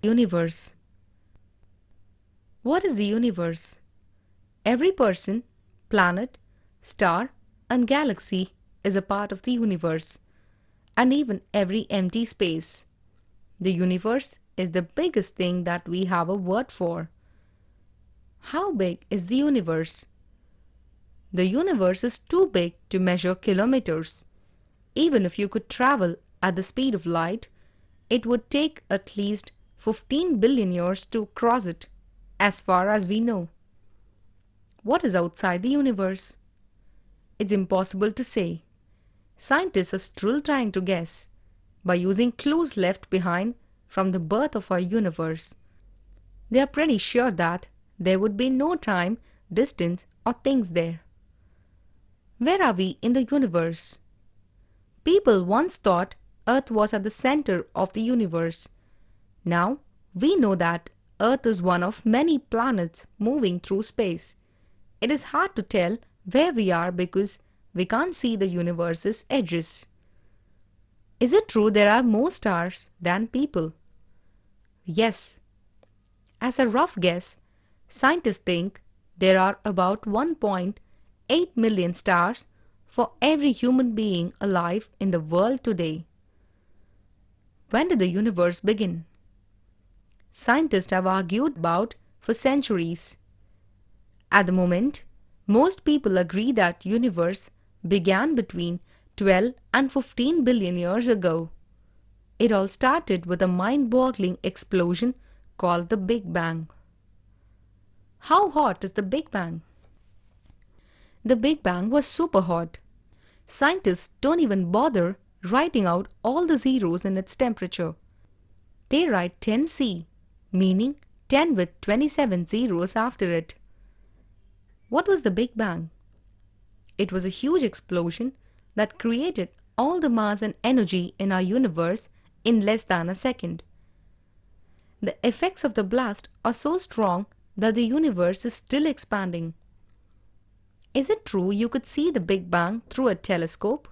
Universe. What is the universe? Every person, planet, star, and galaxy is a part of the universe, and even every empty space. The universe is the biggest thing that we have a word for. How big is the universe? The universe is too big to measure kilometers. Even if you could travel at the speed of light, it would take at least 15 billion years to cross it, as far as we know. What is outside the universe? It's impossible to say. Scientists are still trying to guess by using clues left behind from the birth of our universe. They are pretty sure that there would be no time, distance, or things there. Where are we in the universe? People once thought Earth was at the center of the universe. Now, we know that Earth is one of many planets moving through space. It is hard to tell where we are because we can't see the universe's edges. Is it true there are more stars than people? Yes. As a rough guess, scientists think there are about 1.8 million stars for every human being alive in the world today. When did the universe begin? Scientists have argued about for centuries. At the moment, most people agree that universe began between 12 and 15 billion years ago. It all started with a mind-boggling explosion called the Big Bang. How hot is the Big Bang? The Big Bang was super hot. Scientists don't even bother writing out all the zeros in its temperature. They write 10C, meaning 10 with 27 zeros after it. What was the Big Bang? It was a huge explosion that created all the mass and energy in our universe in less than a second. The effects of the blast are so strong that the universe is still expanding. Is it true you could see the Big Bang through a telescope?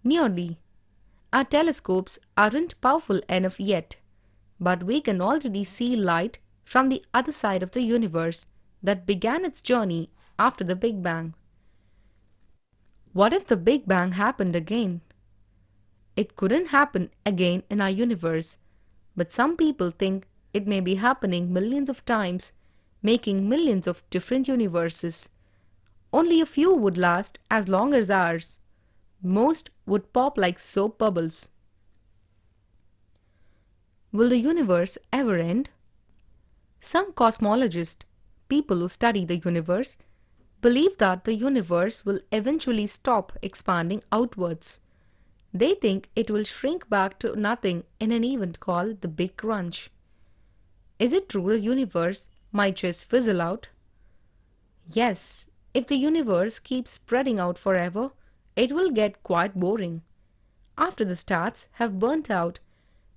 Nearly. Our telescopes aren't powerful enough yet, but we can already see light from the other side of the universe that began its journey after the Big Bang. What if the Big Bang happened again? It couldn't happen again in our universe, but some people think it may be happening millions of times, making millions of different universes. Only a few would last as long as ours. Most would pop like soap bubbles. Will the universe ever end? Some cosmologists, people who study the universe, believe that the universe will eventually stop expanding outwards. They think it will shrink back to nothing in an event called the Big Crunch. Is it true the universe might just fizzle out? Yes, if the universe keeps spreading out forever, it will get quite boring. After the stars have burnt out,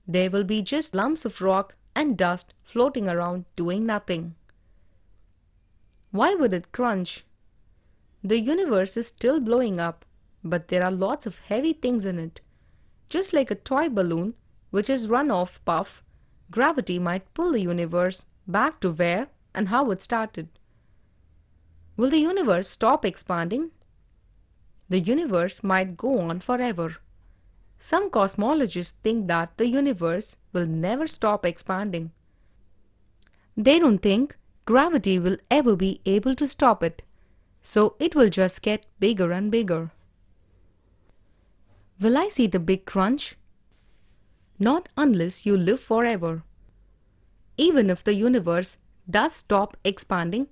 there will be just lumps of rock and dust floating around doing nothing. Why would it crunch? The universe is still blowing up, but there are lots of heavy things in it. Just like a toy balloon which is run off puff, gravity might pull the universe back to where and how it started. Will the universe stop expanding? The universe might go on forever. Some cosmologists think that the universe will never stop expanding. They don't think gravity will ever be able to stop it, so it will just get bigger and bigger. Will I see the Big Crunch? Not unless you live forever. Even if the universe does stop expanding,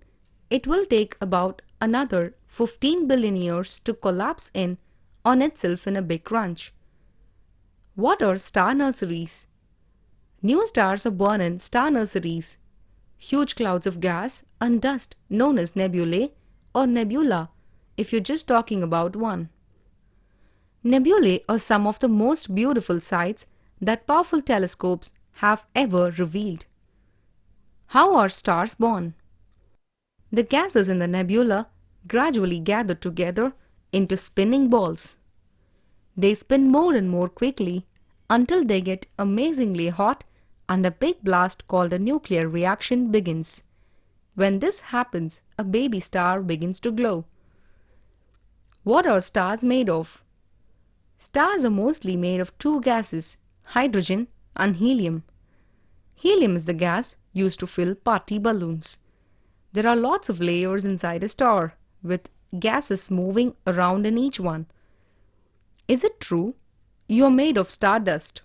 it will take about another 15 billion years to collapse in on itself in a Big Crunch. What are star nurseries? New stars are born in star nurseries, huge clouds of gas and dust known as nebulae or nebula if you're just talking about one. Nebulae are some of the most beautiful sights that powerful telescopes have ever revealed. How are stars born? The gases in the nebula gradually gather together into spinning balls. They spin more and more quickly until they get amazingly hot and a big blast called a nuclear reaction begins. When this happens, a baby star begins to glow. What are stars made of? Stars are mostly made of two gases, hydrogen and helium. Helium is the gas used to fill party balloons. There are lots of layers inside a star, with gases moving around in each one. Is it true you are made of stardust?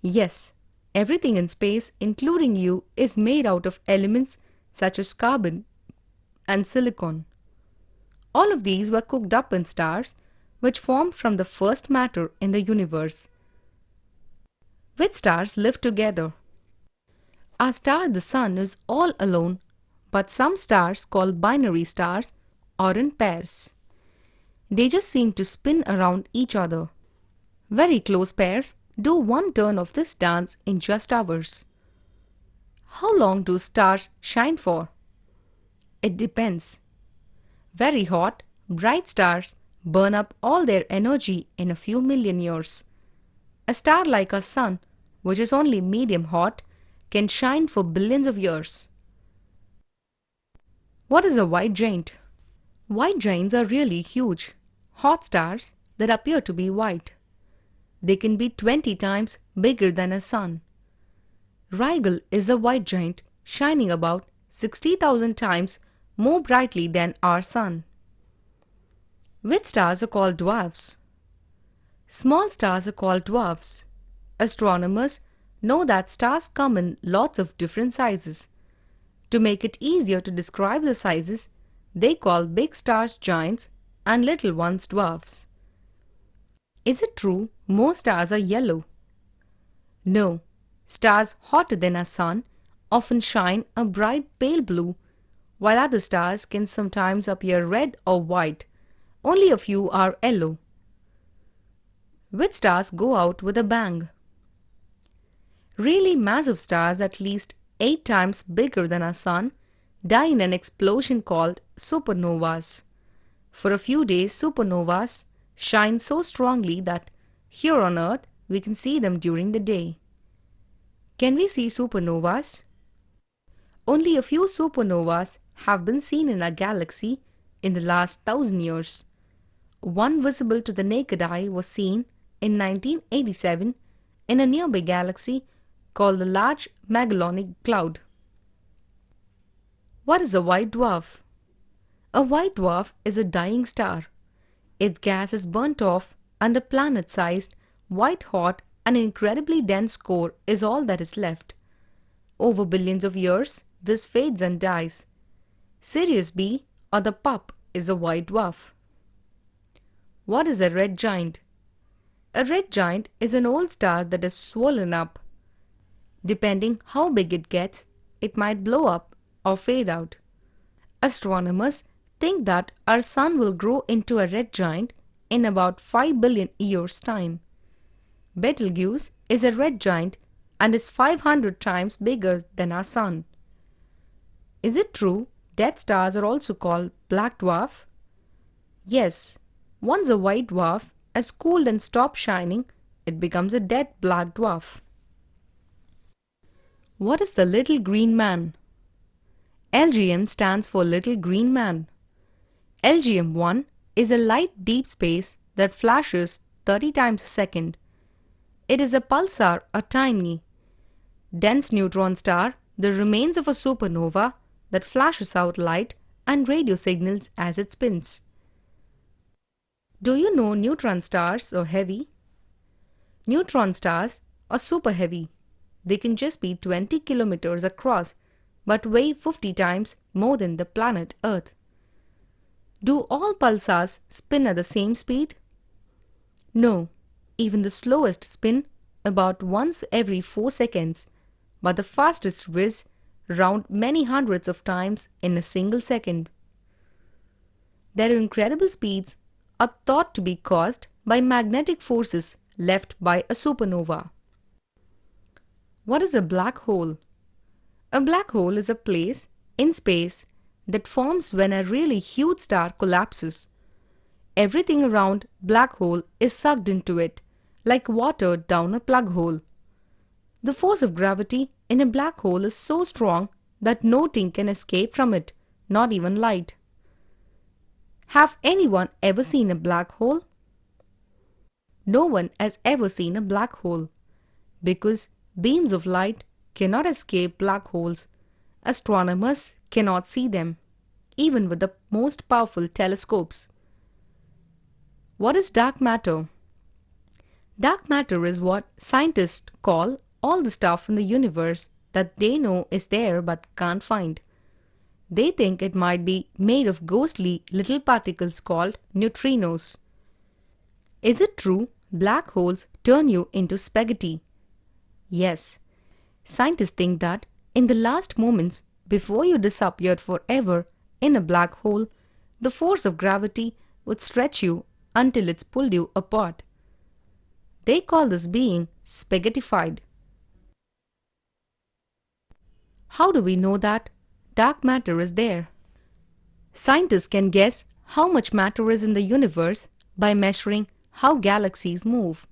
Yes, everything in space, including you, is made out of elements such as carbon and silicon. All of these were cooked up in stars, which formed from the first matter in the universe. Which stars live together? Our star, the Sun, is all alone, but some stars, called binary stars, are in pairs. They just seem to spin around each other. Very close pairs do one turn of this dance in just hours. How long do stars shine for? It depends. Very hot, bright stars burn up all their energy in a few million years. A star like our Sun, which is only medium hot, can shine for billions of years. What is a white giant? White giants are really huge, hot stars that appear to be white. They can be 20 times bigger than a sun. Rigel is a white giant shining about 60,000 times more brightly than our sun. Which stars are called dwarfs? Small stars are called dwarfs. Astronomers know that stars come in lots of different sizes. To make it easier to describe the sizes, they call big stars giants and little ones dwarfs. Is it true most stars are yellow? No, stars hotter than our sun often shine a bright pale blue, while other stars can sometimes appear red or white. Only a few are yellow. Which stars go out with a bang? Really massive stars, at least 8 times bigger than our sun, die in an explosion called supernovas. For a few days, supernovas shine so strongly that here on Earth we can see them during the day. Can we see supernovas? Only a few supernovas have been seen in our galaxy in the last 1,000 years. One visible to the naked eye was seen in 1987 in a nearby galaxy called the Large Magellanic Cloud. What is a white dwarf? A white dwarf is a dying star. Its gas is burnt off and a planet-sized, white-hot and incredibly dense core is all that is left. Over billions of years, this fades and dies. Sirius B, or the pup, is a white dwarf. What is a red giant? A red giant is an old star that is swollen up. Depending how big it gets, it might blow up or fade out. Astronomers think that our sun will grow into a red giant in about 5 billion years' time. Betelgeuse is a red giant and is 500 times bigger than our sun. Is it true death stars are also called black dwarf? Yes, once a white dwarf has cooled and stopped shining, it becomes a dead black dwarf. What is the little green man? LGM stands for Little Green Man. LGM-1 is a light deep space that flashes 30 times a second. It is a pulsar, a tiny, dense neutron star, the remains of a supernova that flashes out light and radio signals as it spins. Do you know neutron stars are heavy? Neutron stars are super heavy. They can just be 20 kilometers across but weigh 50 times more than the planet Earth. Do all pulsars spin at the same speed? No, even the slowest spin about once every 4 seconds, but the fastest whiz round many hundreds of times in a single second. Their incredible speeds are thought to be caused by magnetic forces left by a supernova. What is a black hole? A black hole is a place in space that forms when a really huge star collapses. Everything around black hole is sucked into it, like water down a plug hole. The force of gravity in a black hole is so strong that nothing can escape from it, not even light. Have anyone ever seen a black hole? No one has ever seen a black hole because beams of light cannot escape black holes. Astronomers cannot see them, even with the most powerful telescopes. What is dark matter? Dark matter is what scientists call all the stuff in the universe that they know is there but can't find. They think it might be made of ghostly little particles called neutrinos. Is it true black holes turn you into spaghetti? Yes. Scientists think that in the last moments before you disappeared forever in a black hole, the force of gravity would stretch you until it's pulled you apart. They call this being spaghettified. How do we know that dark matter is there? Scientists can guess how much matter is in the universe by measuring how galaxies move.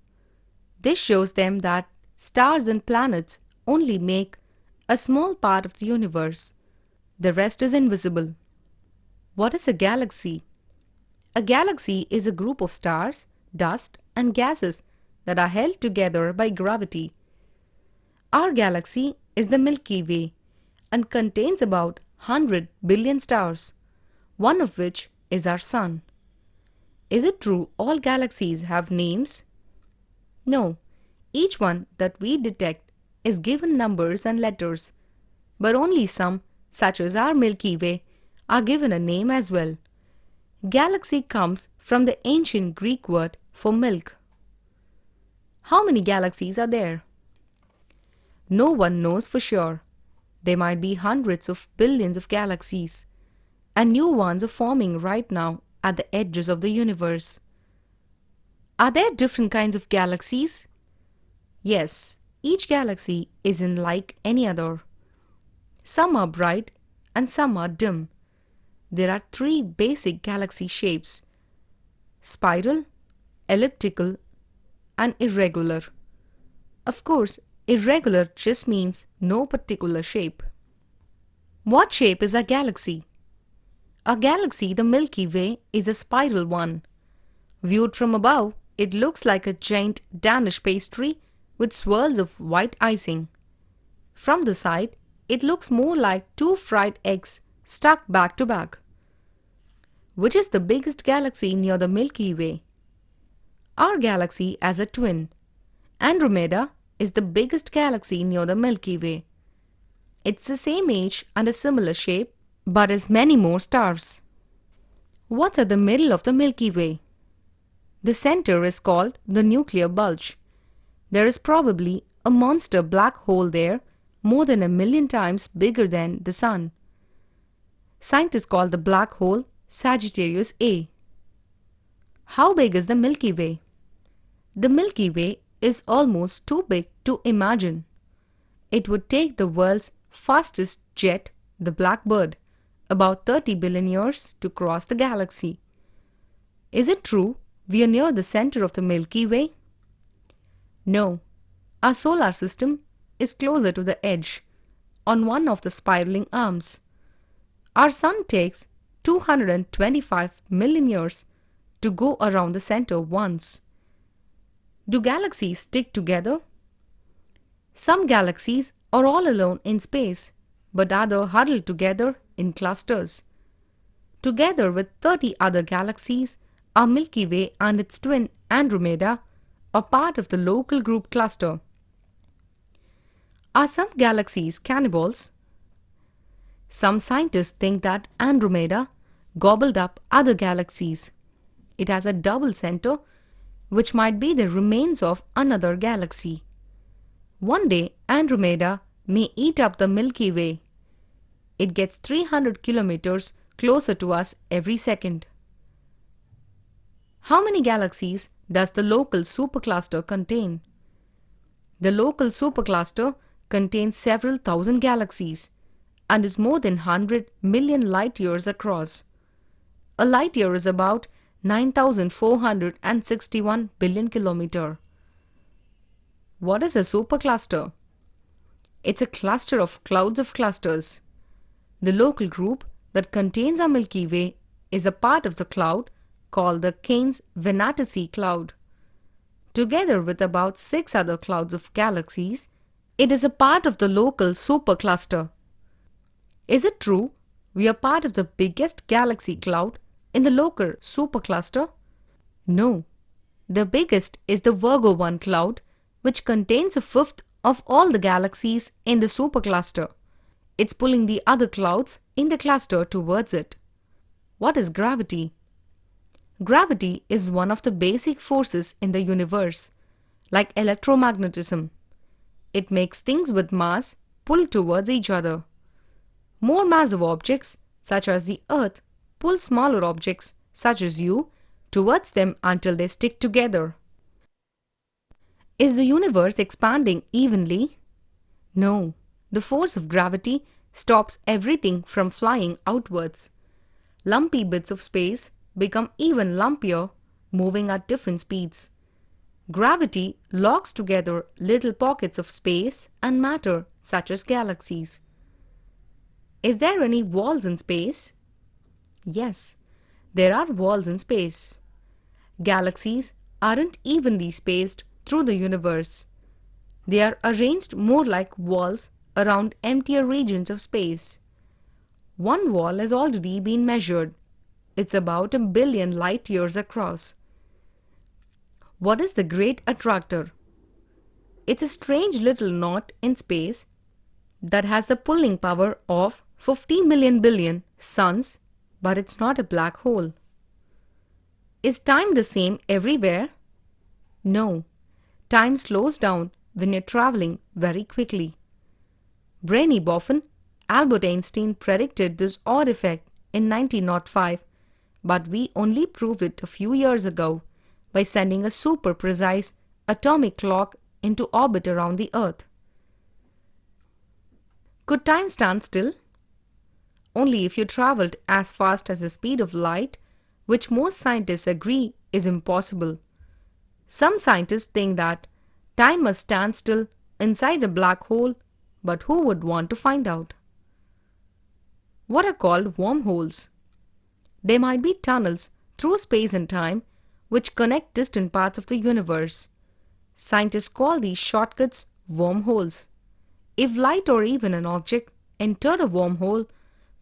This shows them that stars and planets only make a small part of the universe. The rest is invisible. What is a galaxy? A galaxy is a group of stars, dust, and gases that are held together by gravity. Our galaxy is the Milky Way and contains about 100 billion stars, one of which is our Sun. Is it true all galaxies have names? No, each one that we detect is given numbers and letters, but only some, such as our Milky Way, are given a name as well. Galaxy comes from the ancient Greek word for milk. How many galaxies are there? No one knows for sure. There might be hundreds of billions of galaxies, and new ones are forming right now at the edges of the universe. Are there different kinds of galaxies? Yes, each galaxy isn't like any other. Some are bright and some are dim. There are three basic galaxy shapes: spiral, elliptical, and irregular. Of course, irregular just means no particular shape. What shape is a galaxy? A galaxy, the Milky Way, is a spiral one. Viewed from above, it looks like a giant Danish pastry with swirls of white icing. From the side, it looks more like two fried eggs stuck back to back. Which is the biggest galaxy near the Milky Way? Our galaxy has a twin. Andromeda is the biggest galaxy near the Milky Way. It's the same age and a similar shape, but has many more stars. What's at the middle of the Milky Way? The center is called the nuclear bulge. There is probably a monster black hole there, more than 1 million times bigger than the Sun. Scientists call the black hole Sagittarius A. How big is the Milky Way? The Milky Way is almost too big to imagine. It would take the world's fastest jet, the Blackbird, about 30 billion years to cross the galaxy. Is it true we are near the center of the Milky Way? No, our solar system is closer to the edge, on one of the spiraling arms. Our Sun takes 225 million years to go around the center once. Do galaxies stick together? Some galaxies are all alone in space, but others huddle together in clusters. Together with 30 other galaxies, our Milky Way and its twin Andromeda are part of the local group cluster. Are some galaxies cannibals? Some scientists think that Andromeda gobbled up other galaxies. It has a double center, which might be the remains of another galaxy. One day, Andromeda may eat up the Milky Way. It gets 300 kilometers closer to us every second. How many galaxies does the local supercluster contain? The local supercluster contains several thousand galaxies and is more than 100 million light-years across. A light-year is about 9,461 billion kilometers. What is a supercluster? It's a cluster of clouds of clusters. The local group that contains our Milky Way is a part of the cloud called the Canes-Venatici cloud. Together with about 6 other clouds of galaxies, it is a part of the local supercluster. Is it true we are part of the biggest galaxy cloud in the local supercluster? No. The biggest is the Virgo 1 cloud, which contains a fifth of all the galaxies in the supercluster. It's pulling the other clouds in the cluster towards it. What is gravity? Gravity is one of the basic forces in the universe, like electromagnetism. It makes things with mass pull towards each other. More massive objects, such as the Earth, pull smaller objects, such as you, towards them until they stick together. Is the universe expanding evenly? No. The force of gravity stops everything from flying outwards. Lumpy bits of space become even lumpier, moving at different speeds. Gravity locks together little pockets of space and matter, such as galaxies. Is there any walls in space? Yes, there are walls in space. Galaxies aren't evenly spaced through the universe. They are arranged more like walls around emptier regions of space. One wall has already been measured. It's about 1 billion light years across. What is the Great Attractor? It's a strange little knot in space that has the pulling power of 50 million billion suns, but it's not a black hole. Is time the same everywhere? No. Time slows down when you're traveling very quickly. Brainy Boffin, Albert Einstein predicted this odd effect in 1905, but we only proved it a few years ago by sending a super precise atomic clock into orbit around the Earth. Could time stand still? Only if you traveled as fast as the speed of light, which most scientists agree is impossible. Some scientists think that time must stand still inside a black hole, but who would want to find out? What are called wormholes? They might be tunnels through space and time which connect distant parts of the universe. Scientists call these shortcuts wormholes. If light or even an object entered a wormhole,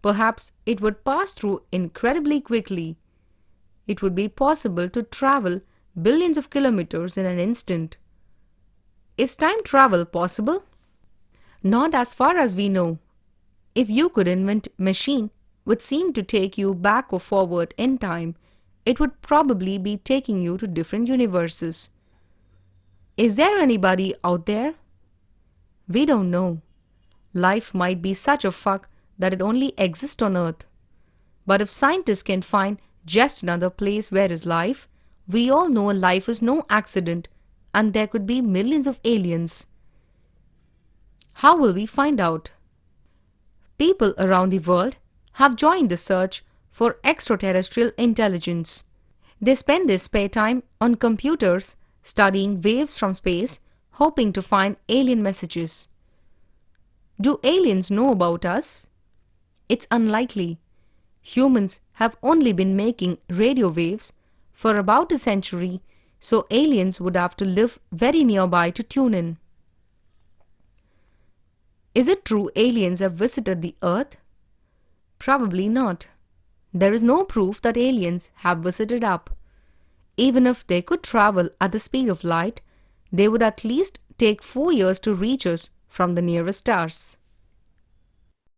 perhaps it would pass through incredibly quickly. It would be possible to travel billions of kilometers in an instant. Is time travel possible? Not as far as we know. If you could invent a machine which seemed to take you back or forward in time, it would probably be taking you to different universes. Is there anybody out there? We don't know. Life might be such a fuck that it only exists on Earth. But if scientists can find just another place where is life, we all know life is no accident and there could be millions of aliens. How will we find out? People around the world have joined the search for extraterrestrial intelligence. They spend their spare time on computers studying waves from space, hoping to find alien messages. Do aliens know about us? It's unlikely. Humans have only been making radio waves for about a century, so aliens would have to live very nearby to tune in. Is it true aliens have visited the Earth? Probably not. There is no proof that aliens have visited up. Even if they could travel at the speed of light, they would at least take 4 years to reach us from the nearest stars.